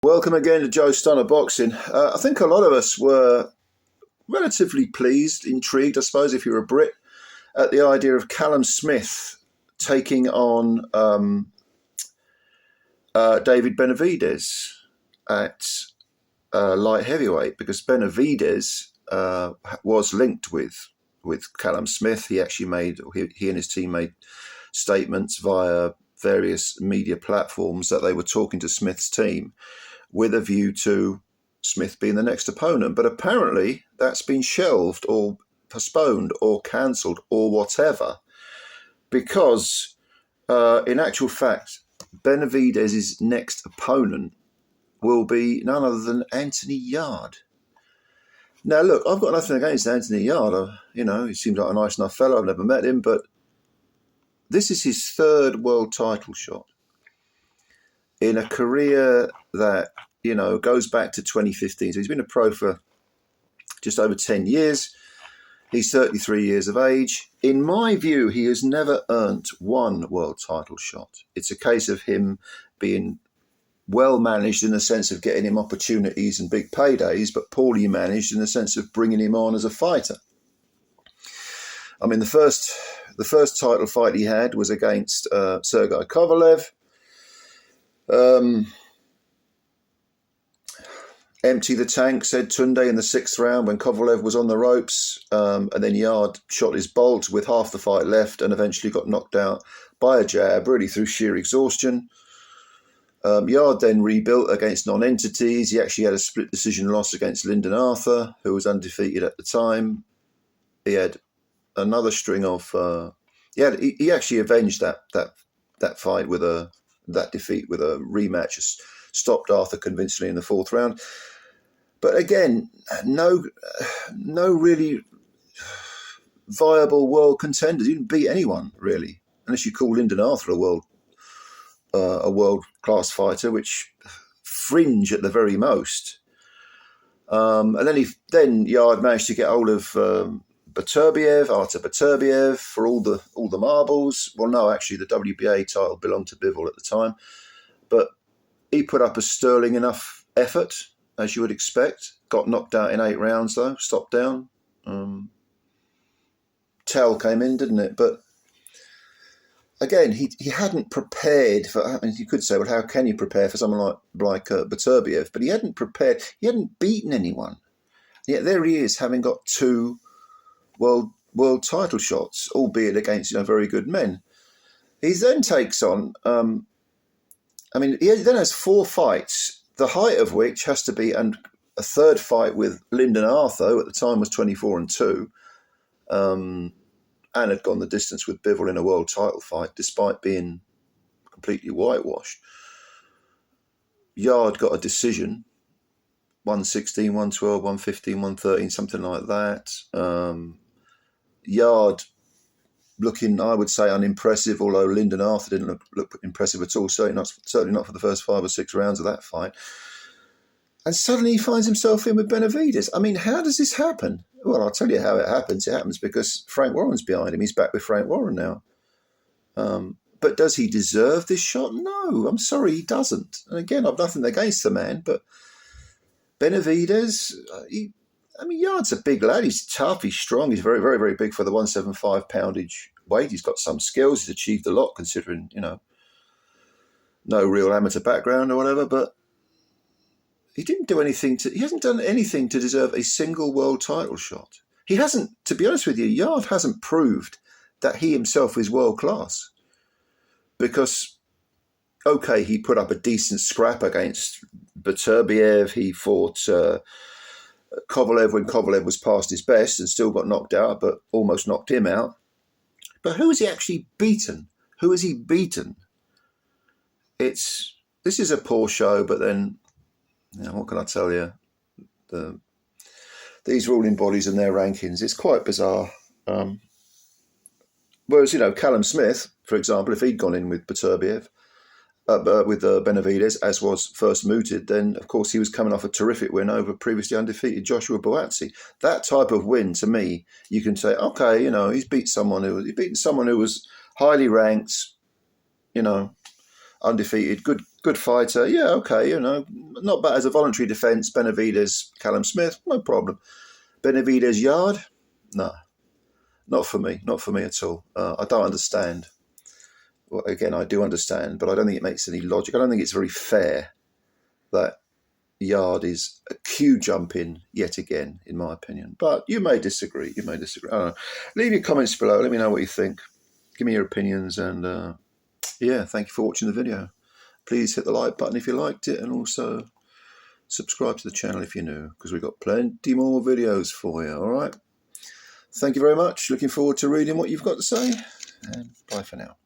Welcome again to Joe Stunner Boxing. I think a lot of us were relatively pleased, intrigued, I suppose, if you're a Brit, at the idea of Callum Smith taking on David Benavidez at light heavyweight, because Benavidez was linked with Callum Smith. He actually he and his team made statements via various media platforms that they were talking to Smith's team with a view to Smith being the next opponent. But apparently that's been shelved or postponed or cancelled or whatever, because in actual fact, Benavidez's next opponent will be none other than Anthony Yarde. Now, look, I've got nothing against Anthony Yarde. He seems like a nice enough fellow. I've never met him, but this is his third world title shot in a career that, goes back to 2015. So he's been a pro for just over 10 years. He's 33 years of age. In my view, he has never earned one world title shot. It's a case of him being well managed in the sense of getting him opportunities and big paydays, but poorly managed in the sense of bringing him on as a fighter. I mean, the first title fight he had was against Sergei Kovalev. Empty the tank, said Tunde in the 6th round when Kovalev was on the ropes, and then Yarde shot his bolt with half the fight left and eventually got knocked out by a jab, really through sheer exhaustion. Yarde then rebuilt against non-entities. He actually had a split decision loss against Lyndon Arthur, who was undefeated at the time. He had another string of he actually avenged that fight with that defeat with a rematch, stopped Arthur convincingly in the 4th round. But again, no really viable world contenders. He didn't beat anyone really, unless you call Lyndon Arthur a world class fighter, which fringe at the very most. And then Yarde managed to get hold of Artur Beterbiev for all the marbles. Well, no, actually, the WBA title belonged to Bivol at the time, but he put up a sterling enough effort, as you would expect. Got knocked out in 8 rounds, though. Stopped down. Tell came in, didn't it? But again, he hadn't prepared for. I mean, you could say, well, how can you prepare for someone like Beterbiev? But he hadn't prepared. He hadn't beaten anyone. Yet there he is, having got 2 world title shots, albeit against very good men. He then takes on. He then has 4 fights, the height of which has to be, and a 3rd fight with Lyndon Arthur, who at the time was 24-2, and had gone the distance with Bivol in a world title fight, despite being completely whitewashed. Yarde got a decision, 116, 112, 115, 113, something like that. Yarde looking, I would say, unimpressive, although Lyndon Arthur didn't look impressive at all, certainly not for the first 5 or 6 rounds of that fight. And suddenly he finds himself in with Benavidez. I mean, how does this happen? Well, I'll tell you how it happens. It happens because Frank Warren's behind him. He's back with Frank Warren now. But does he deserve this shot? No, I'm sorry, he doesn't. And again, I've nothing against the man, but Benavidez, Yarde's a big lad. He's tough. He's strong. He's very, very, very big for the 175 poundage weight. He's got some skills. He's achieved a lot considering, no real amateur background or whatever. But he didn't do anything he hasn't done anything to deserve a single world title shot. He hasn't, to be honest with you, Yarde hasn't proved that he himself is world class. Because, okay, he put up a decent scrap against Beterbiev. He fought Kovalev when Kovalev was past his best and still got knocked out, but almost knocked him out. But who has he actually beaten? Who has he beaten? This is a poor show, but then, what can I tell you? These ruling bodies and their rankings, it's quite bizarre. Whereas, Callum Smith, for example, if he'd gone in with Beterbiev, with Benavidez, as was first mooted, then of course he was coming off a terrific win over previously undefeated Joshua Buatsi. That type of win, to me, you can say, okay, he's beaten someone who was highly ranked, undefeated, Good fighter. Yeah, okay, you know, not bad as a voluntary defence. Benavidez, Callum Smith, no problem. Benavidez, Yarde, no, not for me. Not for me at all. I don't understand. Well, again, I do understand, but I don't think it makes any logic. I don't think it's very fair that Yarde is a queue jumping yet again, in my opinion. But you may disagree. You may disagree. I don't know. Leave your comments below. Let me know what you think. Give me your opinions. And yeah, thank you for watching the video. Please hit the like button if you liked it, and also subscribe to the channel if you're new, because we've got plenty more videos for you. All right. Thank you very much. Looking forward to reading what you've got to say. And bye for now.